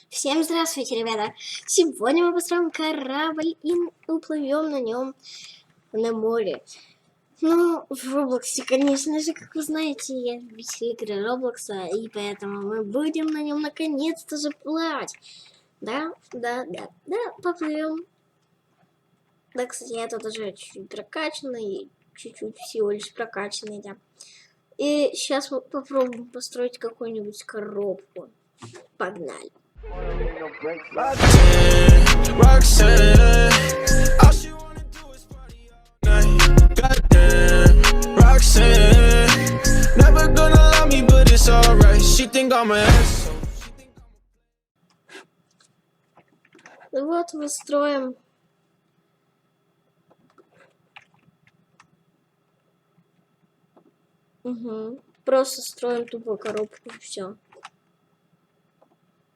Всем здравствуйте, ребята! Сегодня мы построим корабль и уплывем на нем на море. Ну, в Роблоксе, конечно же, как вы знаете, я любитель игры Роблокса, и поэтому мы будем на нем наконец-то же плавать. Да, поплывем. Да, кстати, я тут уже чуть-чуть прокачанный, чуть-чуть всего лишь прокачанный, да. И сейчас мы попробуем построить какую-нибудь коробку. Погнали! Вот мы строим. Просто строим тупо коробку, все.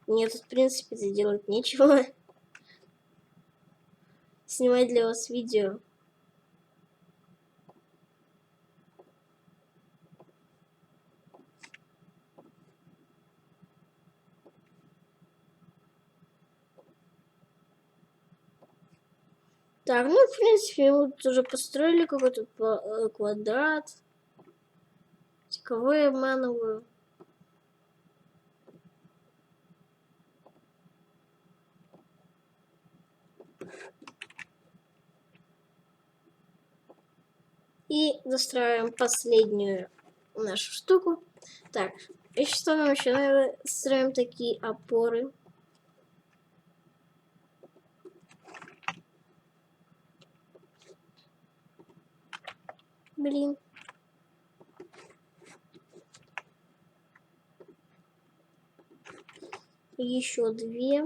Мне тут, в принципе, делать нечего. Снимать для вас видео. Так, ну, в принципе, мы тут уже построили какой-то квадрат. Кого я обманываю? И достраиваем последнюю нашу штуку. Так, и что нам еще надо? Строим такие опоры. Блин. Еще две.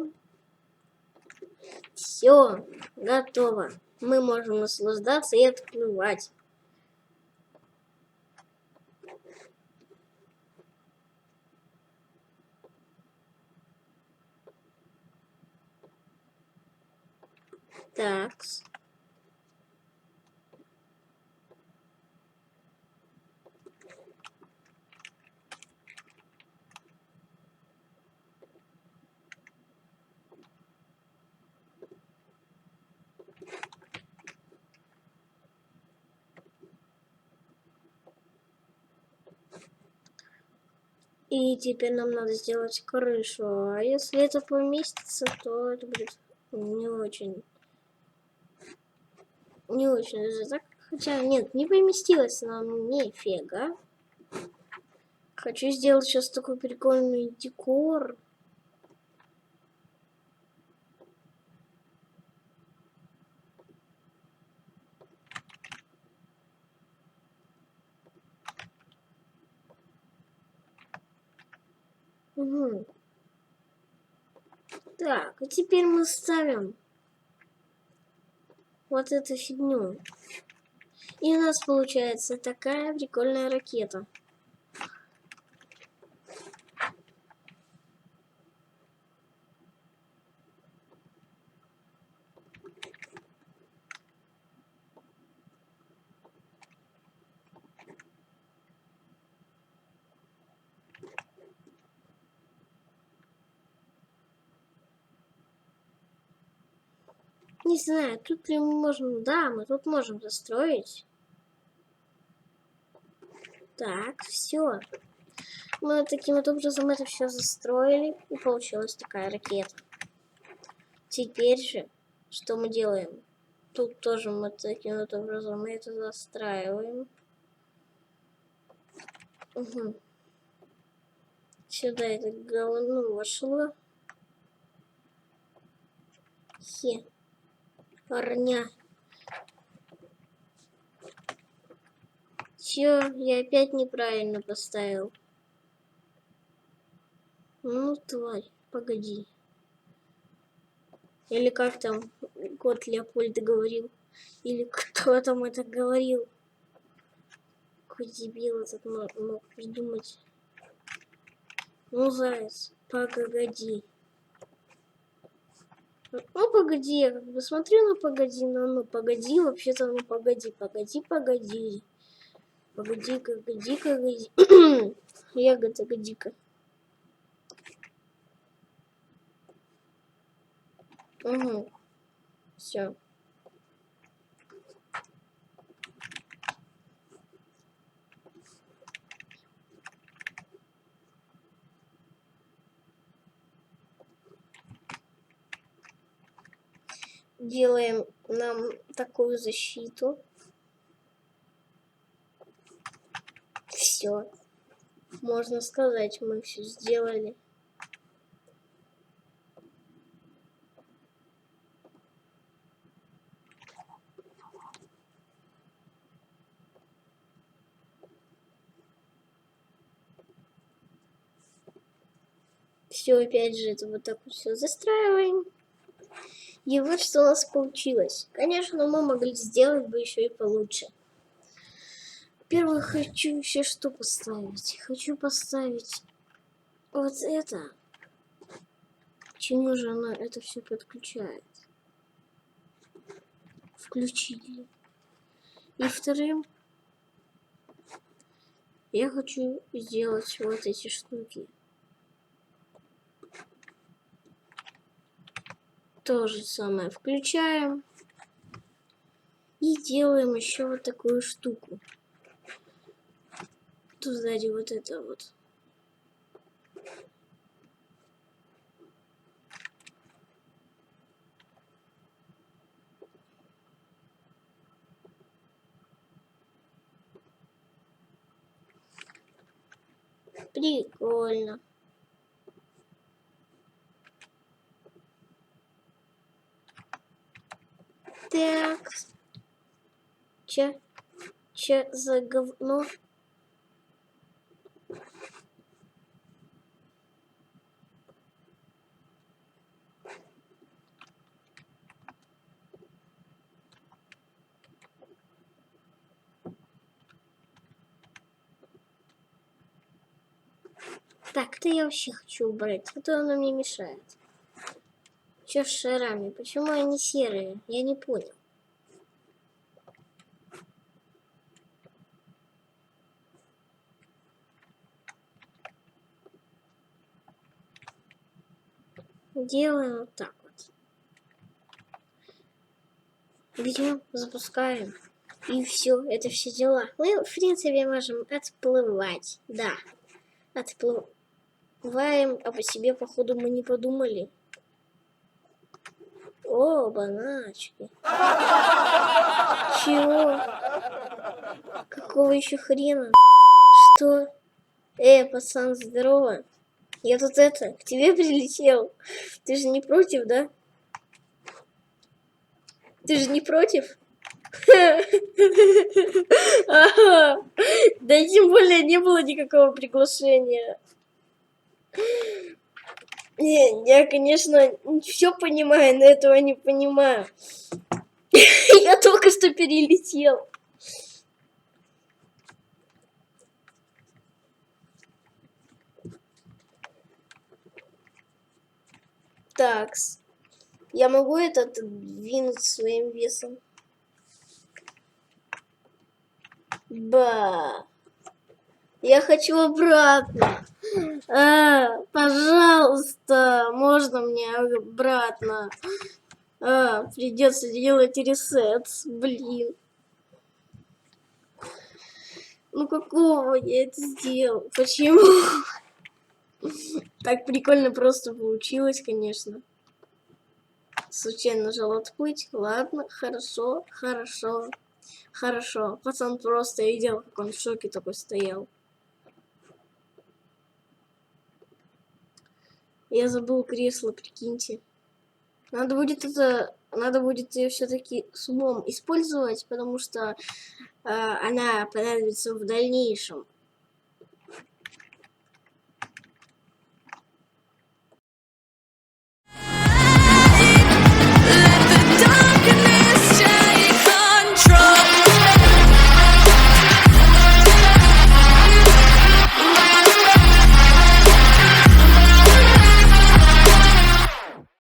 Все, готово. Мы можем наслаждаться и отплывать. Так. И теперь нам надо сделать крышу. А если это поместится, то это будет не очень даже так. Хотя нет, не поместилось нам нифига. Хочу сделать сейчас такой прикольный декор. Угу. Так, и теперь мы ставим вот эту фигню. И у нас получается такая прикольная ракета. Не знаю, тут ли мы можем... Да, мы тут можем застроить. Так, все. Мы таким вот образом это все застроили. И получилась такая ракета. Теперь же, что мы делаем? Тут тоже мы таким вот образом это застраиваем. Угу. Сюда это говно вошло. Парня. Чё, я опять неправильно поставил. Ну, тварь, погоди. Или как там кот Леопольд говорил? Или кто там это говорил? Какой дебил этот мог придумать. Ну, заяц, погоди. Ну, погоди, я как бы смотрю на погоди, но ну, погоди, вообще-то, ну, погоди. Погоди. Ягода, годика. Угу. Все. Делаем нам такую защиту. Все. Можно сказать, мы все сделали. Все, опять же, это вот так вот все застраиваем. И вот что у нас получилось. Конечно, мы могли сделать бы еще и получше. Первое, хочу еще что поставить. Хочу поставить вот это. Чему же она это все подключает? Включили. И вторым я хочу сделать вот эти штуки. То же самое включаем. И делаем еще вот такую штуку. Тут сзади вот это вот. Прикольно. Так. Че за говно? Так, это я вообще хочу убрать, а то оно мне мешает. Че с шарами? Почему они серые? Я не понял. Делаем вот так вот. Берем, запускаем. И все, это все дела. Мы, в принципе, можем отплывать. Да, отплываем, а по себе, походу, мы не подумали. О, баначки. Чего? Какого еще хрена? Что? Пацан, здорово. Я тут к тебе прилетел. Ты же не против, да? Ты же не против? Да тем более не было никакого приглашения. Не, я, конечно, все понимаю, но этого не понимаю. Я только что перелетел. Такс. Я могу это двинуть своим весом? Ба. Я хочу обратно. Пожалуйста, можно мне обратно? Придется делать ресет. Блин. Ну какого я это сделал? Почему? Так прикольно просто получилось, конечно. Случайно нажал отплыть. Ладно, хорошо, хорошо. Хорошо. Пацан просто видел, как он в шоке такой стоял. Я забыл кресло, прикиньте. Надо будет ее все-таки с умом использовать, потому что она понадобится в дальнейшем.